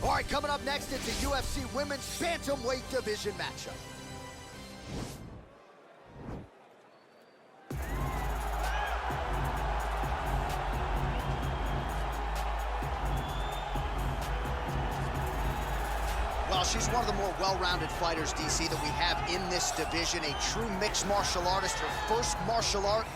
All right, coming up next, it's a UFC Women's Bantamweight Division matchup. Well, she's one of the more well-rounded fighters, DC, that we have in this division. A true mixed martial artist. Her first martial art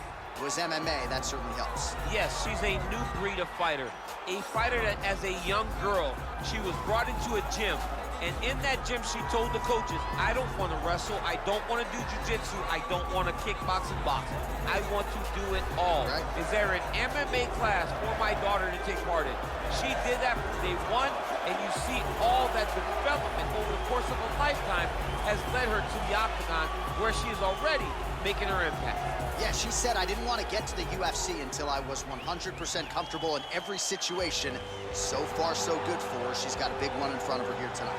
was MMA. That certainly helps. Yes, she's a new breed of fighter. A fighter that, as a young girl, she was brought into a gym. And in that gym, she told the coaches, I don't want to wrestle, I don't want to do jiu-jitsu, I don't want to kickbox and box. I want to do it all. Right. Is there an MMA class for my daughter to take part in? She did that from day one, and you see all that development over the course of a lifetime has led her to the octagon, where she is already making her impact. Yeah, she said, I didn't want to get to the UFC until I was 100% comfortable in every situation. So far, so good for her. She's got a big one in front of her here tonight.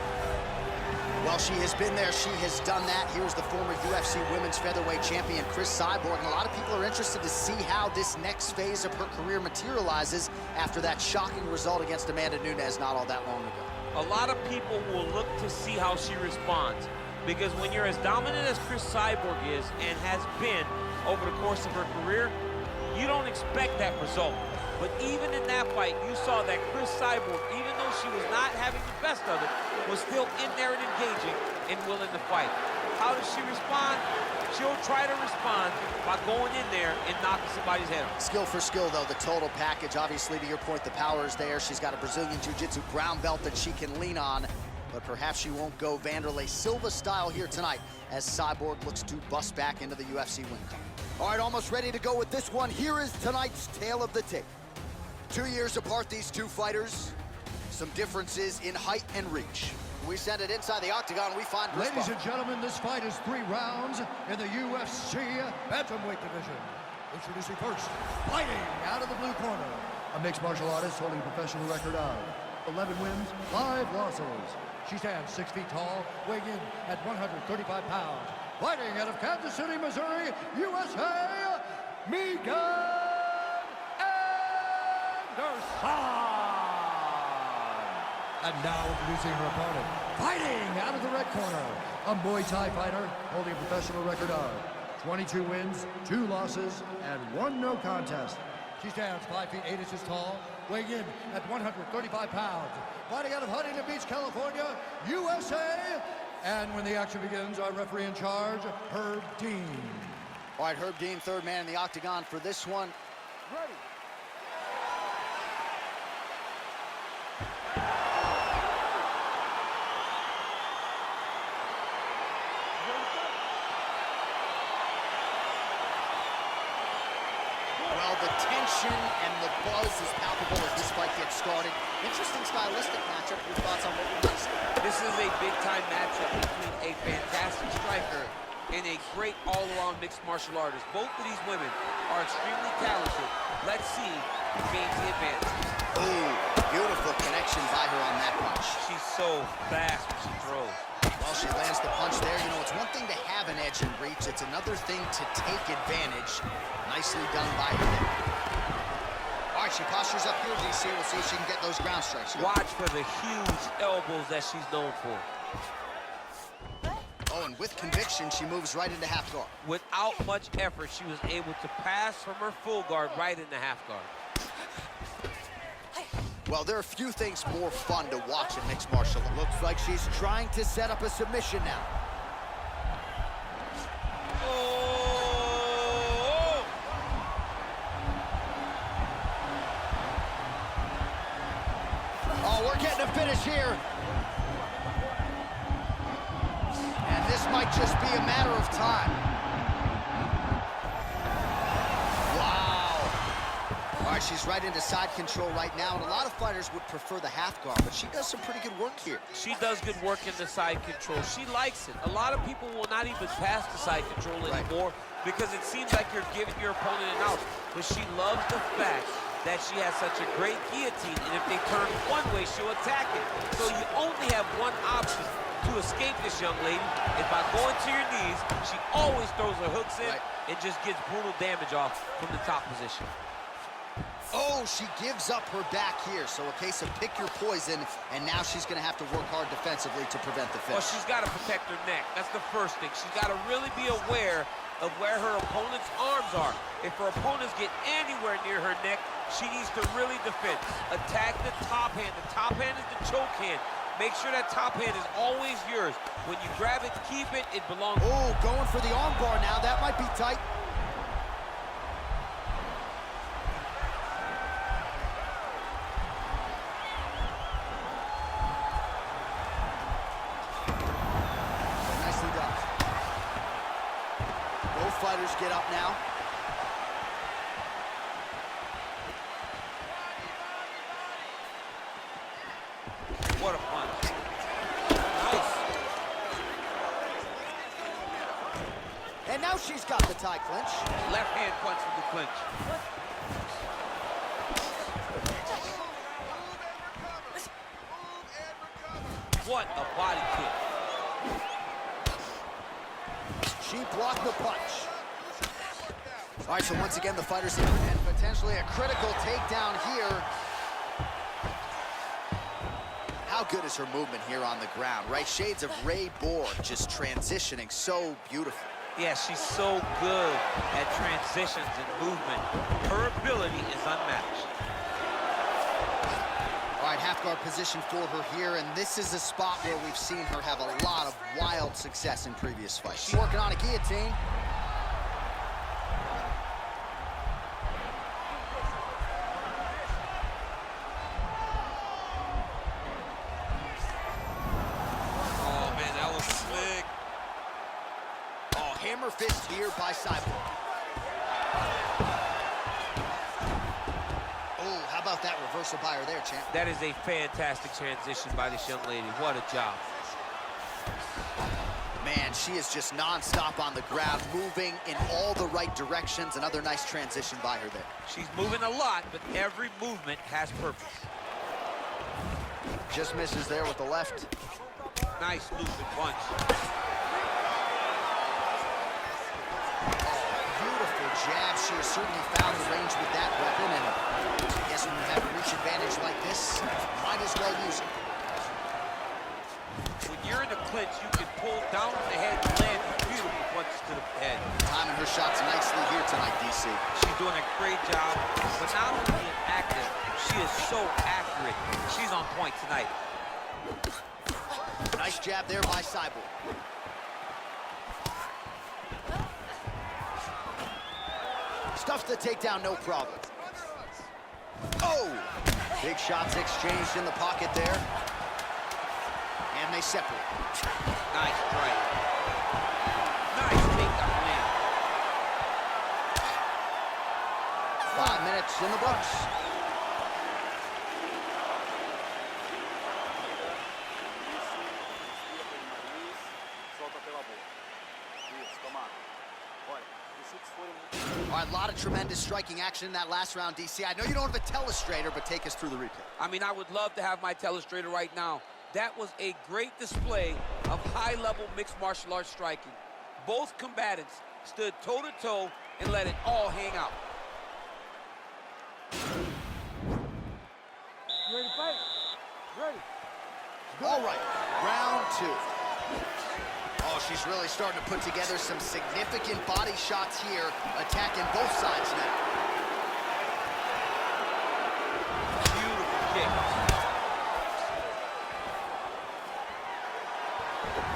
Well, she has been there, she has done that. Here's the former UFC Women's Featherweight Champion, Cris Cyborg, and a lot of people are interested to see how this next phase of her career materializes after that shocking result against Amanda Nunes not all that long ago. A lot of people will look to see how she responds, because when you're as dominant as Cris Cyborg is and has been over the course of her career, you don't expect that result. But even in that fight, you saw that Cris Cyborg, even though she was not having the best of it, was still in there and engaging and willing to fight. How does she respond? She'll try to respond by going in there and knocking somebody's head off. Skill for skill, though, the total package. Obviously, to your point, the power is there. She's got a Brazilian Jiu-Jitsu brown belt that she can lean on, but perhaps she won't go Vanderlei Silva style here tonight as Cyborg looks to bust back into the UFC win column. All right, almost ready to go with this one. Here is tonight's tale of the tape. 2 years apart, these two fighters. Some differences in height and reach. We send it inside the octagon, we find Ladies and gentlemen, this fight is 3 rounds in the UFC Bantamweight division. Introducing first, fighting out of the blue corner, a mixed martial artist holding a professional record of 11 wins, 5 losses. She stands 6 feet tall, weighing in at 135 pounds. Fighting out of Kansas City, Missouri, USA, Megan Anderson. And now introducing her opponent, fighting out of the red corner, a Muay Thai fighter holding a professional record of 22 wins, 2 losses, and 1 no contest. She stands 5 feet 8 inches tall, weighing in at 135 pounds. Fighting out of Huntington Beach, California, USA. And when the action begins, our referee in charge, Herb Dean. All right, Herb Dean, third man in the octagon for this one. Ready. Well, the tension and the buzz is palpable as this fight gets started. Interesting stylistic matchup. Your thoughts on what we missed? This is a big-time matchup between a fantastic striker and a great all-around mixed martial artist. Both of these women are extremely talented. Let's see who gains the advantage. Ooh, beautiful connection by her on that punch. She's so fast when she throws. Well, she lands the punch there. You know, it's one thing to have an edge and reach. It's another thing to take advantage. Nicely done by her there. All right, she postures up here, DC. We'll see if she can get those ground strikes. Watch for the huge elbows that she's known for. Oh, and with conviction, she moves right into half guard. Without much effort, she was able to pass from her full guard right into half guard. Well, there are few things more fun to watch in mixed martial arts. Looks like she's trying to set up a submission now. Oh, we're getting a finish here. And this might just be a matter of time. All right, she's right into side control right now, and a lot of fighters would prefer the half guard, but she does some pretty good work here. She does good work in the side control. She likes it. A lot of people will not even pass the side control anymore because it seems like you're giving your opponent an out. But she loves the fact that she has such a great guillotine, and if they turn one way, she'll attack it. So you only have one option to escape this young lady, and by going to your knees, she always throws her hooks in and just gets brutal damage off from the top position. Oh, she gives up her back here. So a case of pick your poison, and now she's going to have to work hard defensively to prevent the finish. Well, she's got to protect her neck. That's the first thing. She's got to really be aware of where her opponent's arms are. If her opponents get anywhere near her neck, she needs to really defend. Attack the top hand. The top hand is the choke hand. Make sure that top hand is always yours. When you grab it, keep it. It belongs. Oh, going for the arm bar now. That might be tight. Fighters get up now. What a punch. Nice. And now she's got the tie clinch. Left hand punch from the clinch. What a body kick. She blocked the punch. All right, so once again, the fighters in, and potentially a critical takedown here. How good is her movement here on the ground, right? Shades of Ray Borg, just transitioning so beautifully. Yeah, she's so good at transitions and movement. Her ability is unmatched. All right, half guard position for her here, and this is a spot where we've seen her have a lot of wild success in previous fights. She's working on a guillotine. Oh, man, that was slick. Oh, hammer fist here by Cyborg. Oh, how about that reversal by her there, champ? That is a fantastic transition by this young lady. What a job. Man, she is just non-stop on the ground, moving in all the right directions. Another nice transition by her there. She's moving a lot, but every movement has purpose. Just misses there with the left. Nice looping punch. Beautiful jab. She has certainly found the range with that weapon, and I guess when you have a reach advantage like this, might as well use it. When you're in the clinch, you can pull down on the head and land beautiful punches to the head. Timing her shots nicely here tonight, DC. She's doing a great job, but not only being active, she is so accurate. She's on point tonight. Nice jab there by Cyborg. Stuffs the takedown, no problem. Oh! Big shots exchanged in the pocket there. And they separate. Nice strike. Nice takedown land. 5 minutes in the books. All right, a lot of tremendous striking action in that last round, DC. I know you don't have a telestrator, but take us through the replay. I mean, I would love to have my telestrator right now. That was a great display of high-level mixed martial arts striking. Both combatants stood toe-to-toe and let it all hang out. You ready to fight? Ready. All right, round two. Oh, she's really starting to put together some significant body shots here, attacking both sides now. Beautiful kick.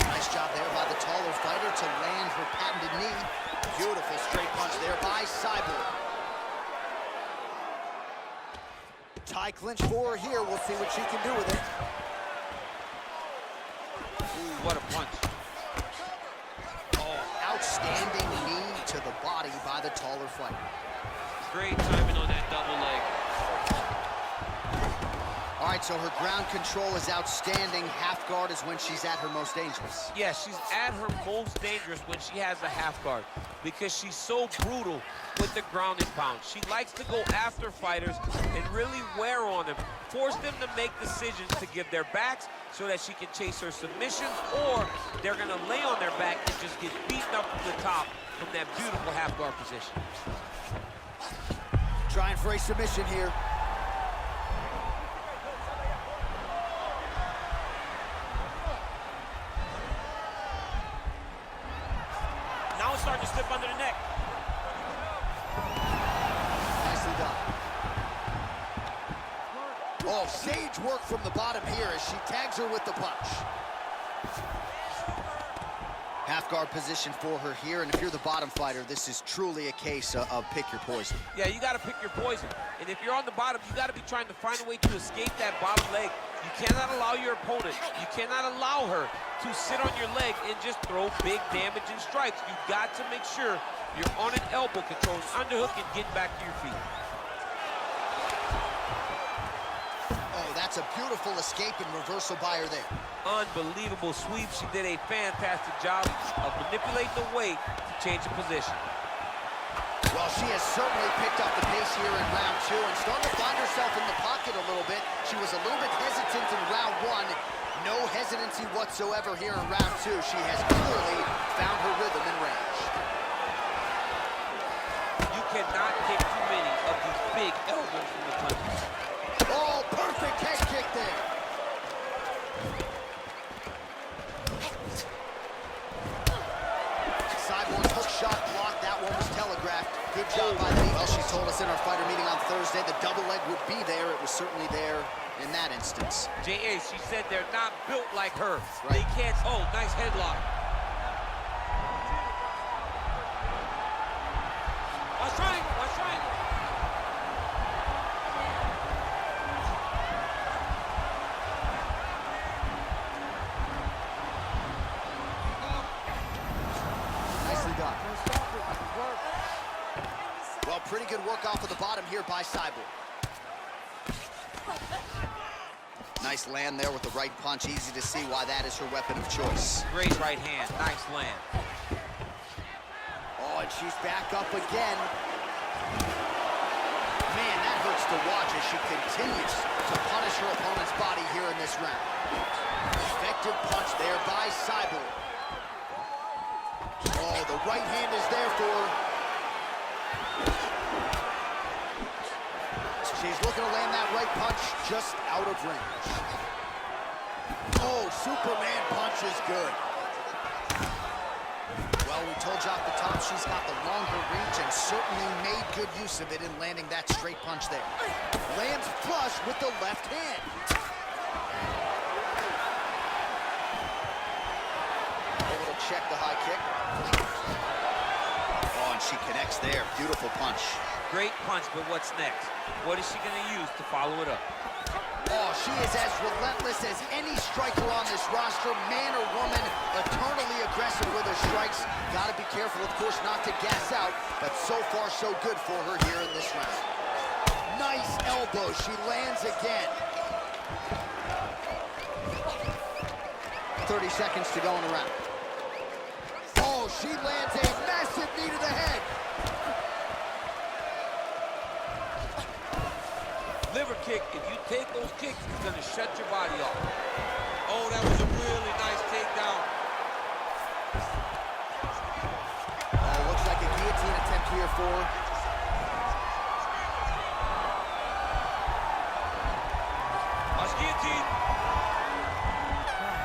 Nice job there by the taller fighter to land her patented knee. Beautiful straight punch there by Cyborg. Tie clinch for her here. We'll see what she can do with it. Ooh, what a punch. Outstanding knee to the body by the taller fighter. Great timing on that double leg. All right, so her ground control is outstanding. Half guard is when she's at her most dangerous. Yeah, she's at her most dangerous when she has a half guard because she's so brutal with the ground and pound. She likes to go after fighters and really wear on them, force them to make decisions to give their backs so that she can chase her submissions, or they're gonna lay on their back and just get beaten up from the top from that beautiful half guard position. Trying for a submission here. Now it's starting to slip under the neck. Nicely done. Oh, sage work from the bottom here as she tags her with the punch. Half guard position for her here, and if you're the bottom fighter, this is truly a case of pick your poison. Yeah, you got to pick your poison. And if you're on the bottom, you got to be trying to find a way to escape that bottom leg. You cannot allow your opponent, you cannot allow her to sit on your leg and just throw big damaging strikes. You got to make sure you're on an elbow, controlling underhook and getting back to your feet. Oh, that's a beautiful escape and reversal by her there. Unbelievable sweep. She did a fantastic job of manipulating the weight to change the position. Well, she has certainly picked up the pace here in round 2 and starting to find herself in the pocket a little bit. She was a little bit hesitant in round 1. No hesitancy whatsoever here in round 2. She has clearly found her rhythm and range. You cannot take too many of these big elbows from the punches. Oh, perfect head kick there. Cyborg's hook shot blocked. That one was telegraphed. Good job by the... Well, she told us in our fighter meeting on Thursday the double leg would be there. It was certainly there in that instance. J.A., she said they're not built like her. Right. They can't... Oh, nice headlock. Watch triangle, watch triangle. Nicely done. Well, pretty good work off of the bottom here by Cyborg. Nice land there with the right punch. Easy to see why that is her weapon of choice. Great right hand, nice land. Oh, and she's back up again. Man, that hurts to watch as she continues to punish her opponent's body here in this round. Effective punch there by Cyborg. Oh, the right hand is there for her. She's looking to land that right punch just out of range. Oh, Superman punch is good. Well, we told you off the top she's got the longer reach and certainly made good use of it in landing that straight punch there. Lands flush with the left hand. Able to check the high kick. Oh, and she connects there. Beautiful punch. Great punch, but what's next? What is she going to use to follow it up? Oh, she is as relentless as any striker on this roster, man or woman, eternally aggressive with her strikes. Got to be careful, of course, not to gas out, but so far so good for her here in this round. Nice elbow, she lands again. 30 seconds to go in the round. Oh, she lands a massive knee to the head. Liver kick, if you take those kicks, it's going to shut your body off. Oh, that was a really nice takedown. Oh, looks like a guillotine attempt here for her. Watch guillotine.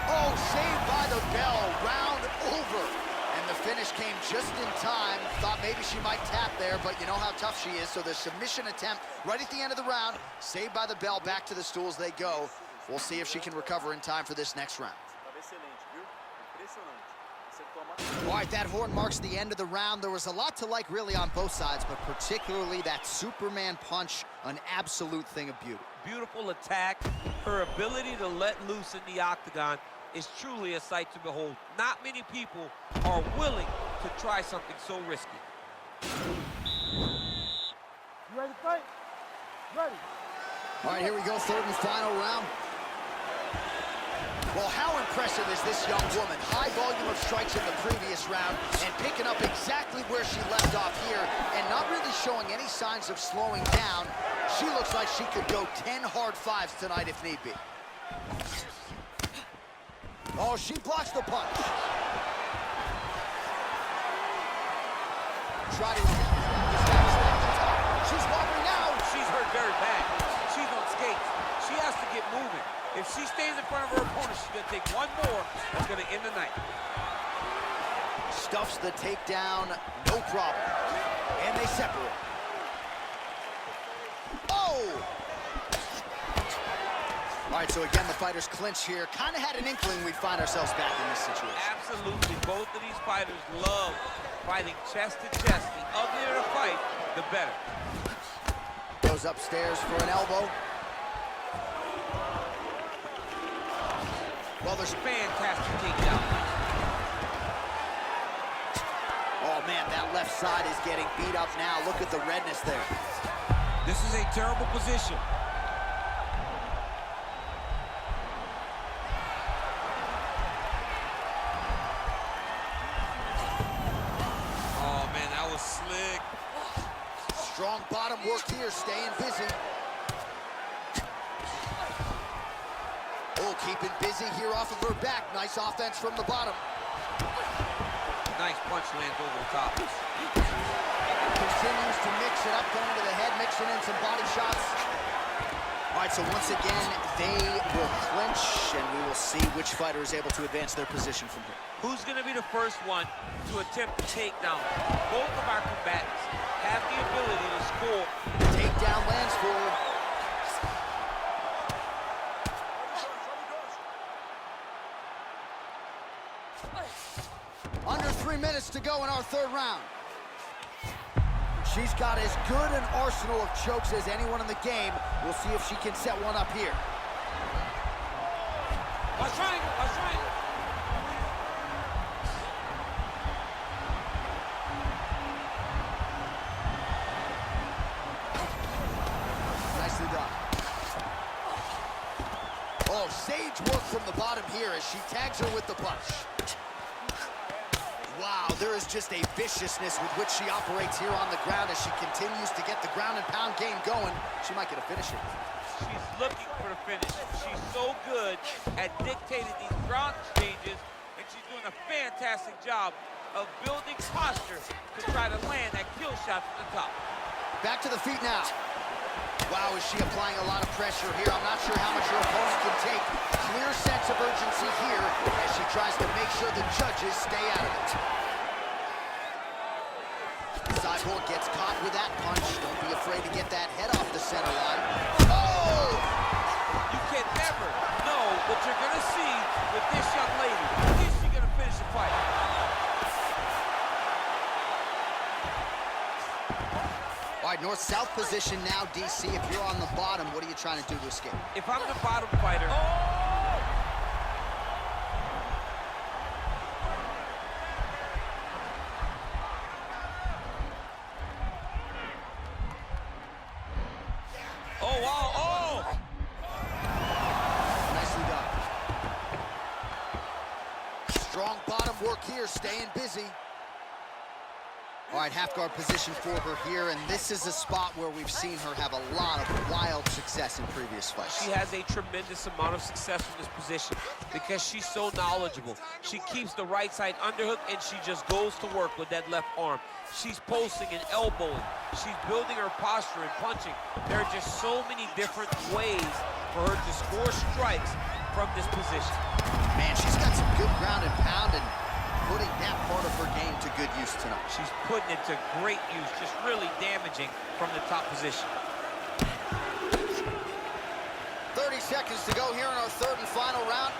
Oh, saved by the bell, round over. And the finish came just in time. Thought maybe she might tap there, but you know how tough she is. So the submission attempt right at the end of the round, saved by the bell, back to the stools they go. We'll see if she can recover in time for this next round. All right, that horn marks the end of the round. There was a lot to like really on both sides, but particularly that Superman punch, an absolute thing of beauty. Beautiful attack. Her ability to let loose in the octagon is truly a sight to behold. Not many people are willing to try something so risky. You ready to fight? Ready. All right, here we go, third and final round. Well, how impressive is this young woman? High volume of strikes in the previous round and picking up exactly where she left off here and not really showing any signs of slowing down. She looks like she could go 10 hard fives tonight if need be. Oh, she blocks the punch. Try to... She's wobbling now. very bad. She's on skates. She has to get moving. If she stays in front of her opponent, she's going to take one more. That's going to end the night. Stuffs the takedown, no problem. And they separate. Oh! All right, so again, the fighters clinch here. Kind of had an inkling we'd find ourselves back in this situation. Absolutely. Both of these fighters love fighting chest to chest. The uglier the fight, the better. Goes upstairs for an elbow. Well, there's fantastic takedown. Oh, man, that left side is getting beat up now. Look at the redness there. This is a terrible position. Oh, man, that was slick. Strong bottom work here, staying busy. Oh, keeping busy here off of her back. Nice offense from the bottom. Nice punch lands over the top. Continues to mix it up, going to the head, mixing in some body shots. All right, so once again, they will clinch, and we will see which fighter is able to advance their position from here. Who's going to be the first one to attempt the takedown? Both of our combatants have the ability to score. Takedown lands for her. Under 3 minutes to go in our third round. She's got as good an arsenal of chokes as anyone in the game. We'll see if she can set one up here. Watch triangle, watch triangle. Nicely done. Oh, sage work from the bottom here as she tags her with the punch. Wow, there is just a viciousness with which she operates here on the ground as she continues to get the ground and pound game going. She might get a finish here. She's looking for the finish. She's so good at dictating these ground exchanges, and she's doing a fantastic job of building posture to try to land that kill shot from the top. Back to the feet now. Wow, is she applying a lot of pressure here? I'm not sure how much her opponent can take. Clear sense of urgency here as she tries to make sure the judges stay out of it. Cyborg gets caught with that punch. Don't be afraid to get that head off the center line. Oh! You can never know what you're going to see with this young lady. Is she going to finish the fight? All right, north-south position now, DC. If you're on the bottom, what are you trying to do to escape? If I'm the bottom fighter... Oh, wow, oh! Nicely done. Strong bottom work here, staying busy. All right, half guard position for her here, and this is a spot where we've seen her have a lot of wild success in previous fights. She has a tremendous amount of success in this position because she's so knowledgeable. She keeps the right side underhook, and she just goes to work with that left arm. She's posting and elbowing. She's building her posture and punching. There are just so many different ways for her to score strikes from this position. Man, she's got some good ground and pound and putting that part of her game to good use tonight. She's putting it to great use, just really damaging from the top position. 30 seconds to go here in our third and final round.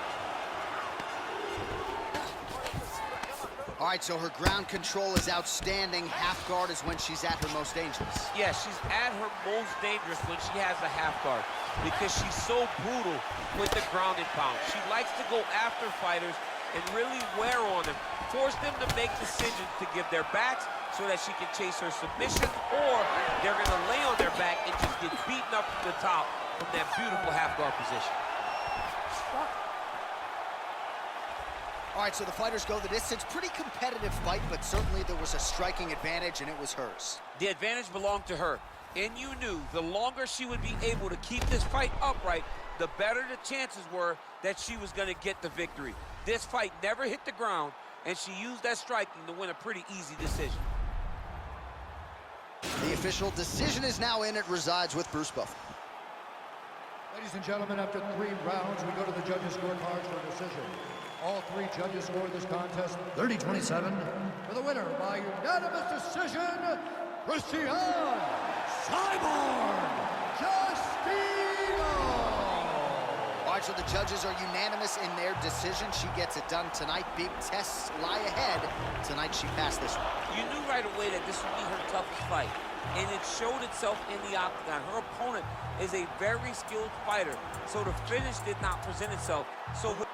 All right, so her ground control is outstanding. Half guard is when she's at her most dangerous. Yeah, she's at her most dangerous when she has a half guard because she's so brutal with the ground and pound. She likes to go after fighters and really wear on them, force them to make decisions to give their backs so that she can chase her submission, or they're going to lay on their back and just get beaten up from the top from that beautiful half guard position. All right, so the fighters go the distance. Pretty competitive fight, but certainly there was a striking advantage, and it was hers. The advantage belonged to her, and you knew the longer she would be able to keep this fight upright, the better the chances were that she was going to get the victory. This fight never hit the ground, and she used that striking to win a pretty easy decision. The The official decision is now in. It resides with Bruce Buffer. Ladies and gentlemen, after 3 rounds, we go to the judges' scorecards for a decision. All 3 judges scored this contest 30-27 for the winner by unanimous decision, Christian Cyborg Justino. All right, so the judges are unanimous in their decision. She gets it done tonight. Big tests lie ahead. Tonight she passed this one. You knew right away that this would be her toughest fight, and it showed itself in the octagon. Her opponent is a very skilled fighter, so the finish did not present itself. So he's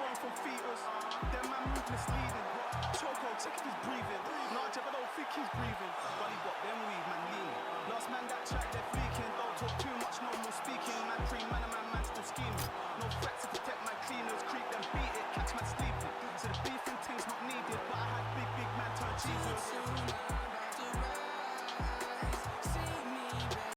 breathing. Not Jeff, I don't think he's breathing. But he got them weed, man, lean. Last man that track, they're freaking. Don't talk too much.